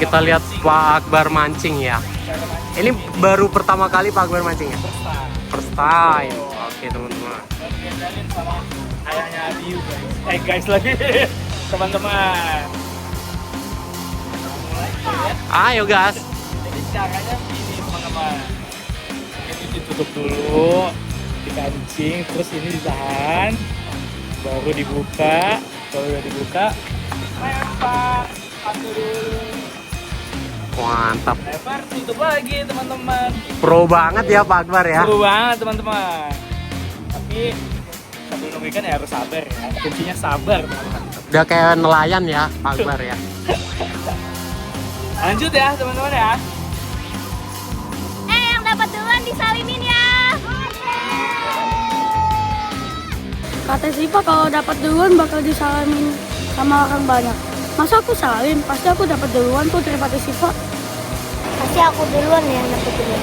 kita lihat Pak Akbar mancing ya. Ini baru pertama kali Pak Akbar mancing ya? First time. Oke teman-teman. Diajarin sama ayahnya Abiu guys. Guys lagi teman-teman. Ayo gas. Jadi caranya ini teman-teman. Ini ditutup dulu, dikancing, terus ini ditahan, baru dibuka. Kalau udah dibuka, lempar satu dulu. Mantap. Lempar, tutup lagi teman-teman. Pro banget ya Pak Akbar ya. Seru banget teman-teman. Tapi sambil nunggu ikan ya harus sabar ya. Kuncinya sabar teman-teman. Udah kayak nelayan ya Pak Akbar ya. Lanjut ya teman-teman ya. Yang dapat duluan disalimin ya. Kata Siva kalau dapat duluan bakal disalamin sama orang banyak. Masa aku salin? Pasti aku dapat duluan tuh daripada Siva. Pasti aku duluan yang dapat duluan.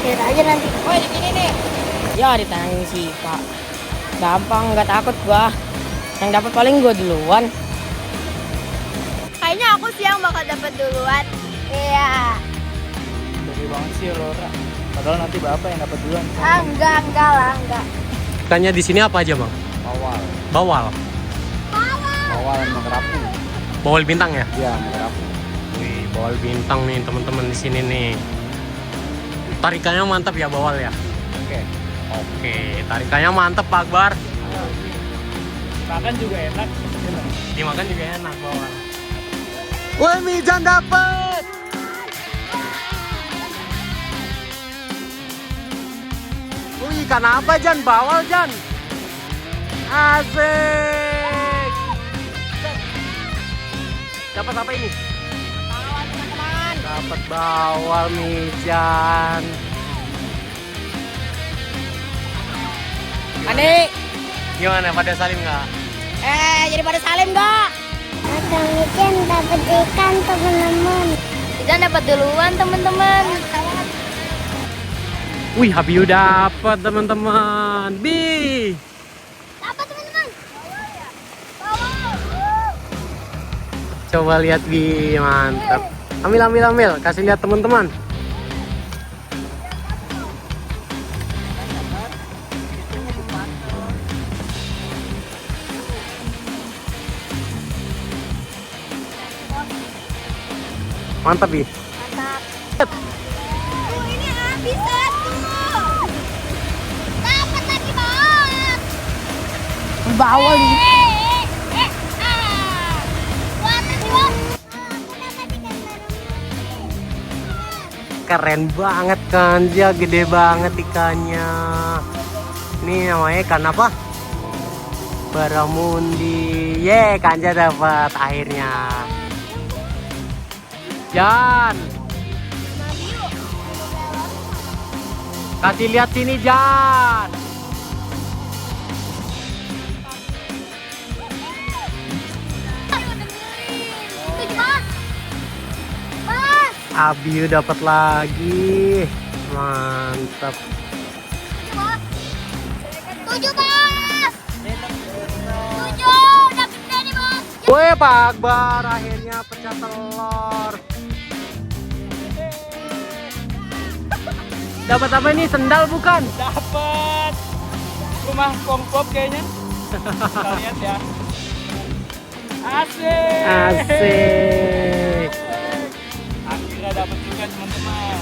Lihat aja nanti. Oh ini gini nih. Ya ditanyaan Siva. Gampang, nggak takut gua. Yang dapat paling gua duluan. Kayaknya aku sih yang bakal dapat duluan. Iya. Gede banget sih Lora. Padahal nanti bapak yang dapat duluan. Enggak lah, enggak. Ikannya di sini apa aja bang? Bawal. Bawal. Bawal sama kerapu. Bawal bintang ya? Iya, sama kerapu. Wih, bawal bintang nih teman-teman di sini nih. Tarikannya mantap ya bawal ya. Oke. Oke, tarikannya mantap Pak Akbar. Makan juga enak. Dimakan juga enak bawal. Wah, Mijan dapet. Wih, ikan apa Jan? Bawal Jan. Asik. Dapat apa ini? Bawal teman-teman. Dapat bawal Mijan. Adik, Gimana pada salim nggak? jadi pada salin nggak? Kang Ican dapat ikan teman-teman. Ican dapat duluan teman-teman. Wih, Habiu dapat teman-teman. Bi. Dapat teman-teman. Coba lihat Bi, mantap. Ambil. Kasih lihat teman-teman. Mantap Bi. Mantap. Ini habis satu. Dapat lagi bawal. Bawal nih. Keren banget kan, dia gede banget ikannya. Ini namanya ikan apa? Baramundi. Kanja dapat akhirnya. Jan, kasih lihat sini Jan. Abiu dapat lagi, mantap. 7 bos. 7 udah gede nih bos. Wih, Pak Akbar akhirnya pecah telur. Dapat apa ini? Sendal bukan? Dapat. Rumah Pongpop kayaknya. Kita lihat ya. Asik. Asik. Akhirnya dapat juga teman-teman.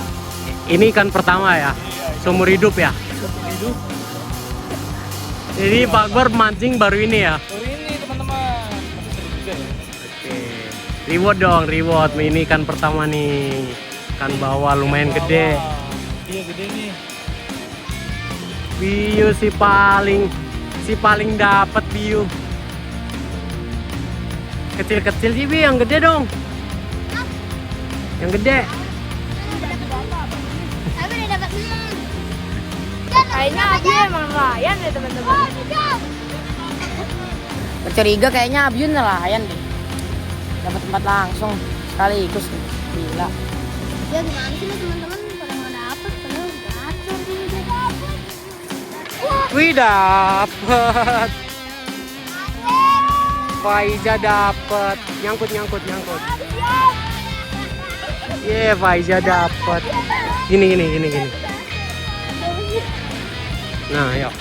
Ini ikan pertama ya, seumur hidup ya. Hidup. Jadi Pak Akbar mancing baru ini ya. Baru ini teman-teman. Tapi seru juga ya. Oke. Reward dong, reward. Ini ikan pertama nih. Ikan bawal lumayan gede. Iya gede nih. Biu si paling dapat Biu. Kecil-kecil sih Bi, yang gede dong. Yang gede. Tapi udah dapat. Kayaknya Abiu emang nelayan deh teman-teman. Bercuriga kayaknya Abiu nelayan deh. Dapat tempat langsung sekaligus nih. Gila. Ya gimana sih teman-teman pada nggak dapet padahal gacor nih dia dapet. Wih, dapet. Faiza dapet. Nyangkut. Faiza dapat. Gini. Nah, yuk.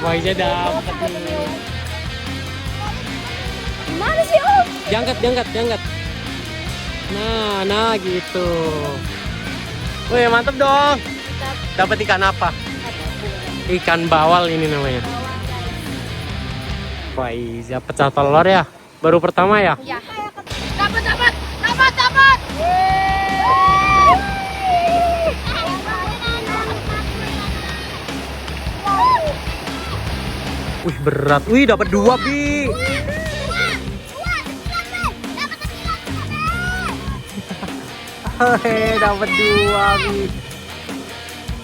Faiza dapat nih. Gimana sih Om? Diangkat. Nah gitu. Wih, mantep dong. Dapat ikan apa? Ikan bawal ini namanya. Faiza pecah telur ya. Baru pertama ya? Ya. Dapat. Wih, berat. Wih, dapat 2, Bi. Hehe, dapat 2, Bi.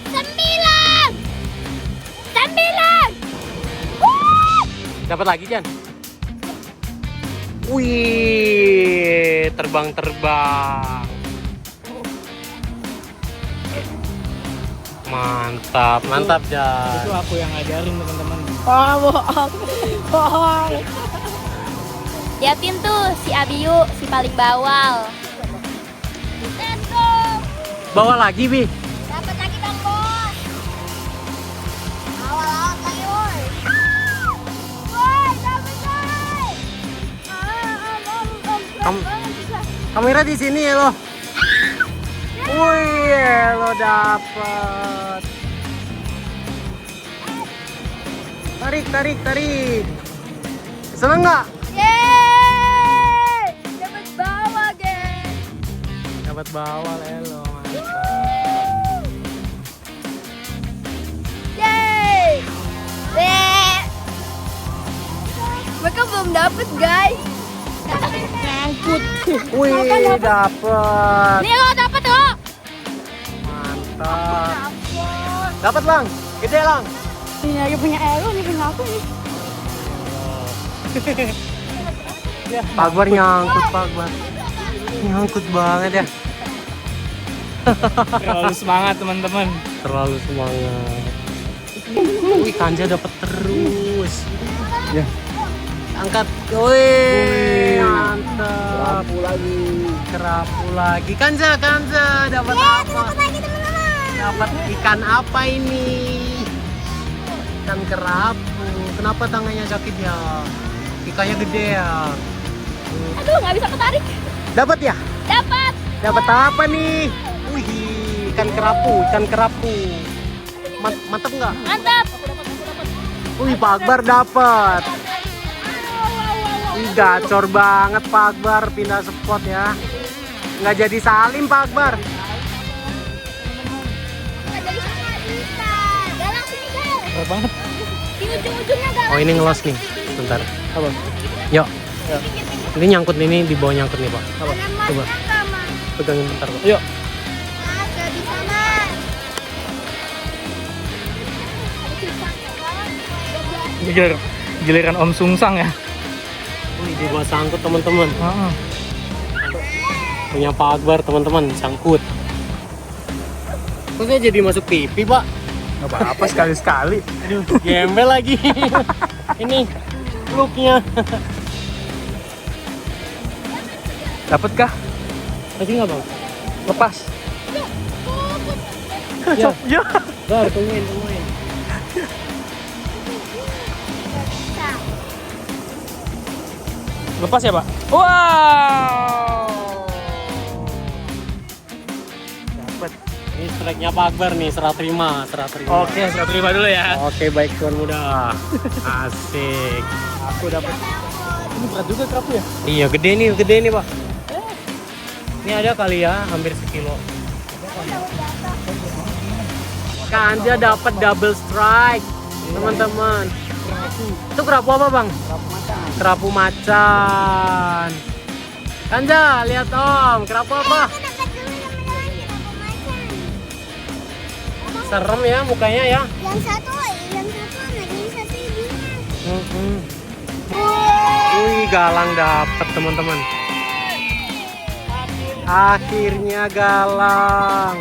9. Dapat lagi, Jan. Wih, terbang. Mantap, Jan. Itu aku yang ngajarin teman-teman. Bohong. Liatin tuh si Abiyu, si paling bawal. Let's go. Bawa lagi, Bi. Dapat lagi Bang Bos. Awal lagi, woi. Woi, dapat, woi. Kamera di sini ya, lo. Wih, lo dapet. Tarik. Seneng nggak? Yeay! Dapat bawal, geng. Dapat bawal, lo. Mantap. Yeay! Mereka belum dapat, guys. Nyangkut. Wih, dapet. Nih lo dapat lo. Mantap. Dapat, Lang. Gede, Lang. Ini lagi punya Elo, ini punya aku nih. Pak Akbar nyangkut, Pak Akbar. Nyangkut banget ya. Terlalu semangat teman-teman. Terlalu semangat. Wih, Kanja dapat terus. Ya. Angkat. Wih, mantap. Kerapu lagi. Kanja dapat apa? Dapat ikan apa ini? Ikan kerapu. Kenapa tangannya sakit ya? Ikannya gede ya. Aduh, nggak bisa ketarik. Dapat ya? Dapat. Dapat apa nih? Wih, ikan kerapu. Mantap nggak? Mantap. Wih, Pak Akbar dapat. Wih, gacor banget Pak Akbar, pindah spot ya. Nggak jadi salim Pak Akbar. Nggak jadi sama bisa. Galang sini, Gal. Berat banget. Di ujung-ujungnya galang. Oh, ini ngelos nih. Bentar. Apa? Yuk. Ya. Ini nyangkut nih, di bawah nyangkut nih Pak. Apa? Coba. Pegangin bentar Pak. Yuk. Mas, nggak bisa, Mas. Giliran Om Sungsang ya. Wih, di bawah sangkut teman-teman. Heeh. Punya Pak Akbar teman-teman, sangkut. Kok saya jadi masuk pipi Pak? Gak apa-apa sekali-sekali. Aduh, gembel lagi. Ini looknya. Dapat kah? Masih nggak Bang? Lepas. Ya. Ya. Bar, tungguin. Lepas ya, Pak? Wow. Dapat. Ini strike-nya Pak Akbar nih, serah terima. Oke, saya terima dulu ya. Oke, baik tuan muda. Asik. Aku dapat. Ini berat juga kerapu ya? Iya, gede nih Pak. Ini ada kali ya, hampir sekilo. Kanja dapat double strike, teman-teman. Itu kerapu apa Bang? Kerapu macan. Kanja, lihat Om, kerapu apa? Serem ya mukanya ya. Yang satu anak, ini satu ibunya. Wih, galang dapat teman-teman. Akhirnya galang.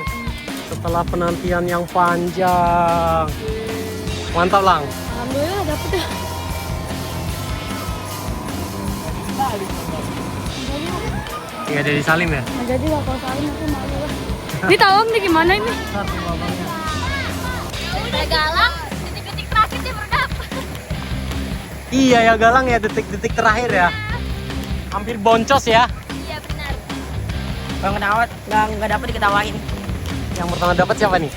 Setelah penantian yang panjang. Mantap Lang. Alhamdulillah dapet ya. Iya dari Salim ya. Nggak jadi lah kalau Salim aku malu lah. Ini tolong nih gimana ini? Udah galang, detik-detik terakhir dia berdap. Iya ya Galang ya, detik-detik terakhir ya. Hampir boncos ya. Iya benar. Kalau nggak dapet diketawain. Yang pertama dapat siapa nih?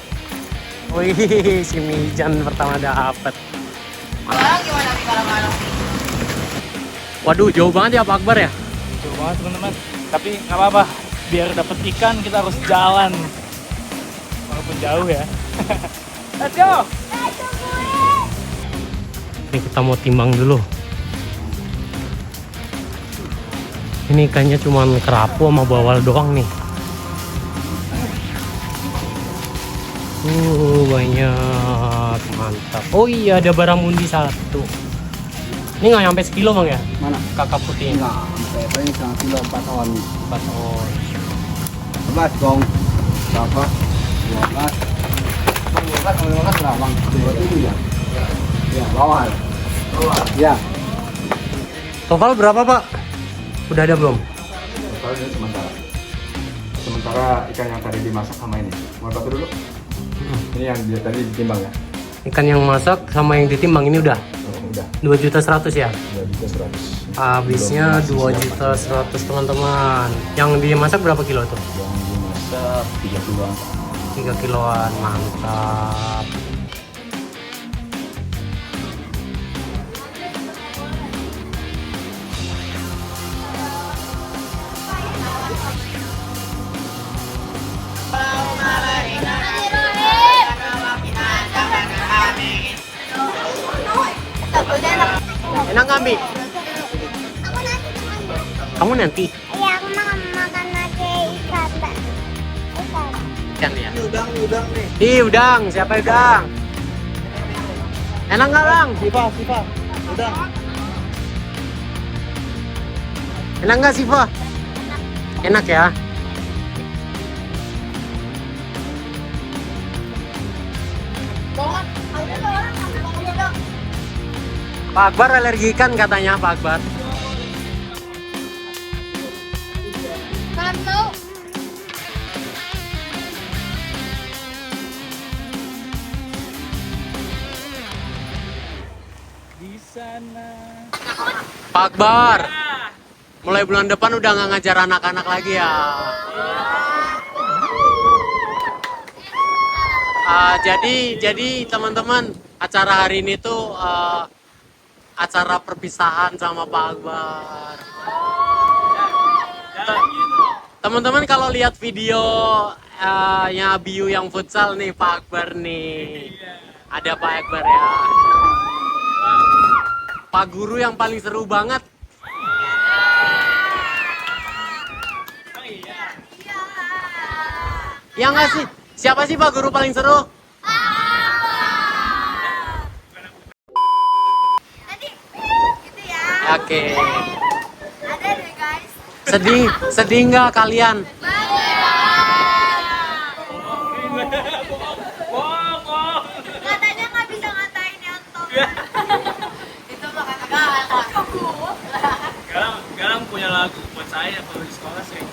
Wih, si Mijan pertama dapat. Gimana nih kalau Waduh, jauh banget ya Pak Akbar ya? Jauh banget teman-teman. Tapi nggak apa-apa. Biar dapet ikan kita harus jalan. Walaupun jauh ya. Let's go! Ini kita mau timbang dulu. Ini ikannya cuma kerapu sama bawal doang nih. Banyak, mantap. Oh iya, ada baramundi satu. Ini nggak nyampe sekilo bang ya? Mana? Kakak putih. Enggak, sampai paling setengah kilo 4 on. 4 on. 11 dong. Berapa? 12. 12 sama 15 berapa bang? 27 ya? Ya, bawah. Ya. Total berapa pak? Udah ada belum? Total ini sementara ikan yang tadi dimasak sama ini. Mau satu dulu? Ini yang dia tadi ditimbang ya? Ikan yang masak sama yang ditimbang ini udah? Oh, udah. 2.100.000 ya? 2.100.000. Habisnya 2.100.000 teman-teman. Yang dimasak berapa kilo tuh? Yang dimasak 3 kiloan. 3 kiloan, mantap. Enak nggak Mi? Aku nanti teman. Kamu nanti? Iya, aku makan nasi ikan. Ikan. Ikan ya? Udang nih. Ih, udang. Siapa udang? Enak nggak bang? Siva. Udah. Enak nggak Siva? Enak ya? Pak Akbar alergi ikan katanya Pak Akbar. Kalian tahu? Di sana. Pak Akbar, mulai bulan depan udah nggak ngajar anak-anak lagi ya. Jadi teman-teman, acara hari ini tuh acara perpisahan sama Pak Akbar. Teman-teman kalau lihat video yang Abiu yang futsal nih Pak Akbar nih, ada Pak Akbar ya. Pak Guru yang paling seru banget. Ya nggak sih? Siapa sih Pak Guru paling seru? Tadi gitu ya. Oke. Ada deh guys. Sedih nggak kalian? Katanya nggak bisa ngatain Yanto. Itu mah kata Galang punya lagu buat saya kalau di sekolah sering.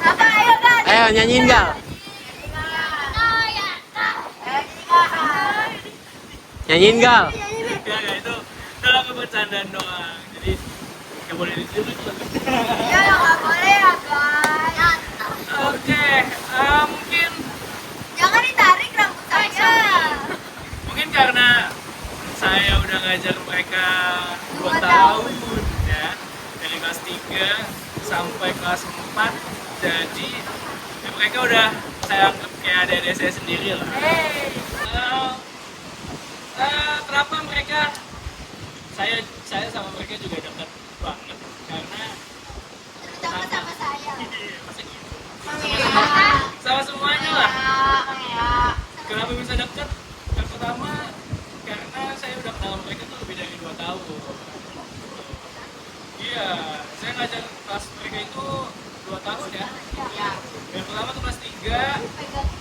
apa ayo guys? Ayo nyanyiin Gal. Nyanyiin Gal. Ya itu lagu bercandaan doang. Jadi nggak boleh ditiru itu lagu. Ya nggak boleh ya guys. Oke, mungkin Jangan ditarik rambut saya. mungkin karena saya udah ngajar mereka 2 2 tahun ya, dari kelas 3 sampai kelas 4, jadi ya mereka udah saya anggap kayak adik-adik saya sendiri lah. Kenapa mereka saya sama mereka juga dekat banget karena Jangan sama saya. masa gitu sama semuanya lah. Kenapa bisa dekat? Yang pertama karena saya udah kenal mereka tuh lebih dari 2 tahun. Iya, saya ngajar kelas mereka itu 2 tahun ya. Yang pertama tuh kelas 3,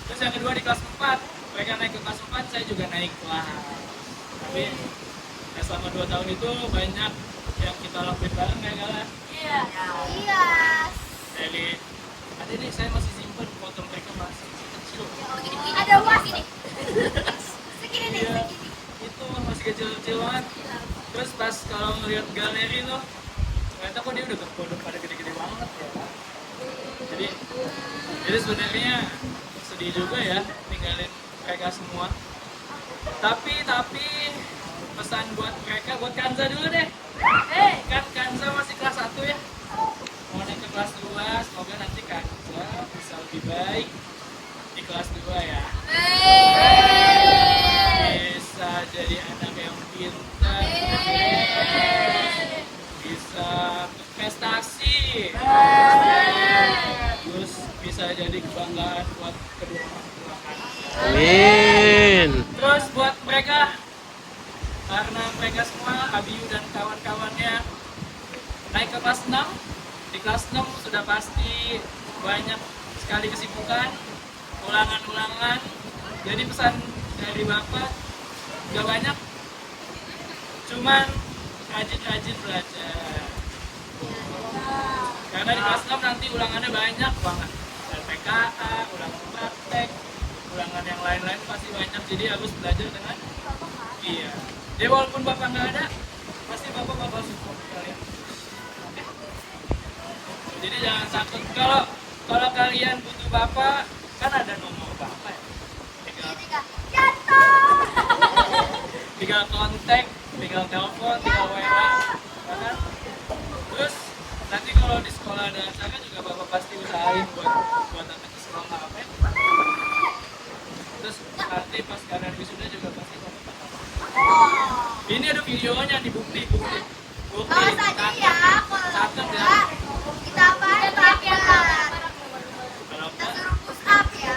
terus yang kedua di kelas 4. Mereka naik ke kelas 4, saya juga naik kelas. Tapi ya selama 2 tahun itu banyak yang kita lakuin bareng ya Gala. Iya. Ya Ada nih, saya masih simpen foto mereka masih kecil. Ada uas ini. Segini nih, Iya, segini. itu masih kecil-kecil banget. Terus pas kalau ngeliat galeri tuh, ternyata kok dia udah pada gede-gede banget ya. Jadi sebenarnya sedih juga ya ninggalin mereka semua. Tapi pesan buat mereka, buat Kanza dulu deh. Kan Kanza masih kelas 1 ya. Mau naik ke kelas 2, semoga nanti Kanza bisa lebih baik di kelas 2 ya. Bisa jadi anak yang pintar, bisa prestasi, terus bisa jadi kebanggaan buat kedua orang tua Kanza. Amin. Terus buat mereka, karena mereka semua, Abiyu dan kawan-kawannya naik ke kelas 6. Di kelas 6 sudah pasti banyak sekali kesibukan, ulangan-ulangan. Jadi pesan dari Bapak gak banyak, cuman rajin-rajin belajar. Karena di kelas 6 nanti ulangannya banyak banget. LPKA, ulangan praktek, ulangan yang lain-lain pasti banyak, jadi harus belajar dengan iya. Jadi walaupun Bapak nggak ada, pasti Bapak bakal support kalian. Oke? Jadi jangan takut, kalau kalian butuh Bapak, kan ada nomor Bapak ya. Tinggal kontak, tinggal telepon, tinggal WA, ya kan? Terus nanti kalau di sekolah ada acara juga Bapak pasti usahain buat datang ke sekolah, oke? Terus nanti pas kalian wisuda juga pasti Bapak bakal. Ini ada videonya di bukti. Awas aja ya, kalau Catat ya. enggak, kita apaan, Pak? Kalau Kita suruh push up ya.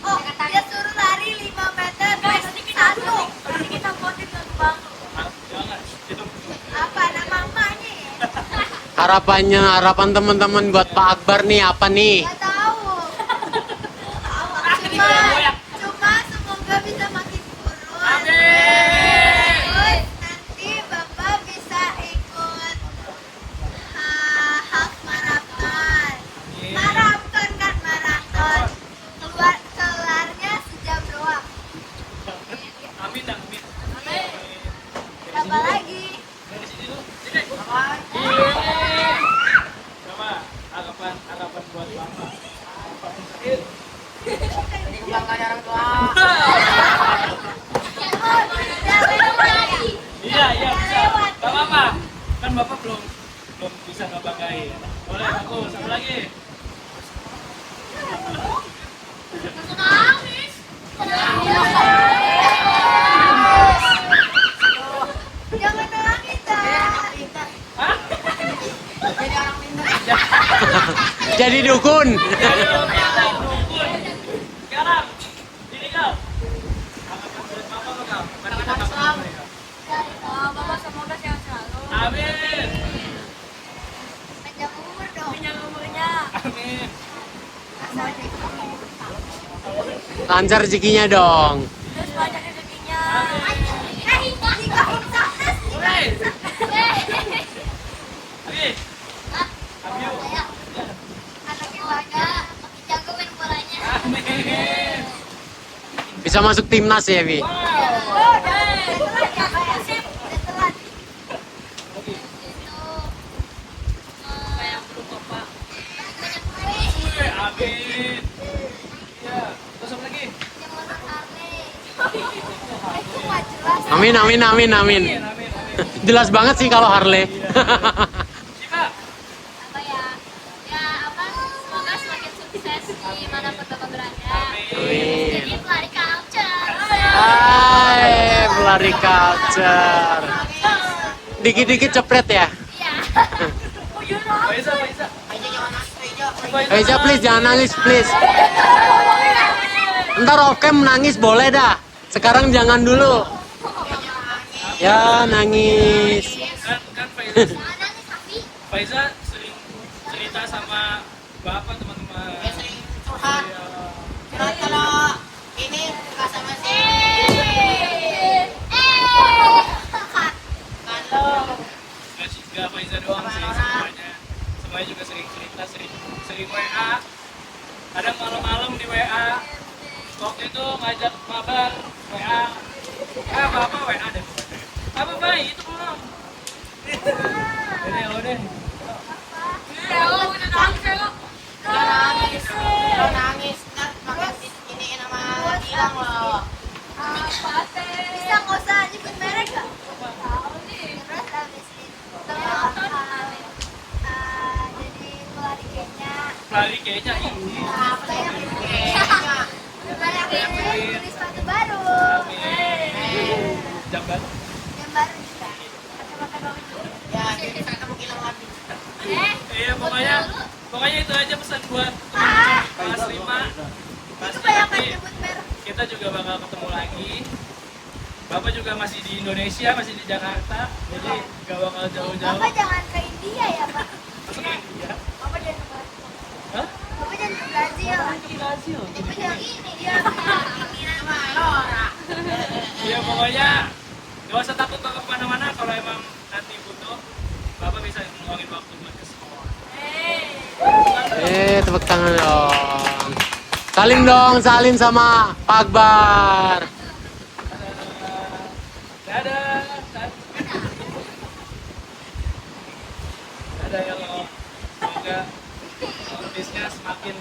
Oh, dia suruh lari 5 meter, satu. Kita voting ke bang. jangan itu Apa nama emaknya ya? Harapan teman-teman buat Pak Akbar nih apa nih? Gak tahu. Cuma semoga bisa makin kurus. Amin. Terus nanti Bapak bisa ikut half marathon. Marathon kan marathon. Kelarnya sejam doang. Amin. Apa lagi? Dari sini lu, sini. Coba harapan buat Bapak. Iya bisa. Gak apa-apa. Kan Bapak belum bisa ngebanggain. Boleh aku satu lagi. Jangan nangis, Hah? Jadi dukun. Sekarang, ini kau. Harapan buat Bapak apa kau? Kadang-kadang Bapak boleh, kau. Bapak semoga sehat selalu. Amin. Panjang umur dong. Punya umurnya. Amin. Lancar rezekinya dong. Terus banyak rezekinya. Mulai. Lagi. Abiu. Anaknya banyak, makin jago main bolanya. Amin. Bisa masuk timnas ya, Wi? Wow. Udah telat ya, Pak ya? Udah telat. Lagi. Banyak duit. Amin. Iya. Terus apa lagi? Yang mana Harley? Itu nggak jelas. Amin. Amin. Jelas banget sih kalau Harley. Siva. Apa ya? Ya apa? Semoga semakin sukses dimanapun Bapak berada. Amin. Jadi pelari culture. Hai, pelari culture. Dikit-dikit cepret ya. Iya. Faiza. Reza please jangan nangis please. Ntar off cam nangis boleh dah. Sekarang jangan dulu. Ya nangis. Kan Faiza sering cerita sama Bapak teman-teman. Sering curhat. Curhat kalau ini suka sama si kalau Gak Faiza doang sih, semuanya juga sering cerita, sering hari kayaknya ini. Banyak yang beli sepatu baru. Jam baru. Yang baru juga. Kacamata bagus juga. Ya, jadi saya ketemu kilang lagi. Iya, pokoknya itu aja pesan buat kelas 5. Itu banyak yang nyebut merek. Kita juga bakal ketemu lagi. Bapak juga masih di Indonesia, masih di Jakarta, jadi gak bakal jauh-jauh. Bapak jangan ke India ya, Pak. Masuk ke India. Bapak jangan ke Brazil. Hah? Bapak jangan ke Brazil. Brazil. Bapak jangan ini dia. Ini nama Iya, pokoknya gak usah takut ke kemana-mana. Kalau emang nanti butuh, Bapak bisa ngeluangin waktu buat ke sekolah. Tepuk tangan dong. Salim sama Pak Akbar. Dadah. Dadah ya lo. Semoga bisnisnya semakin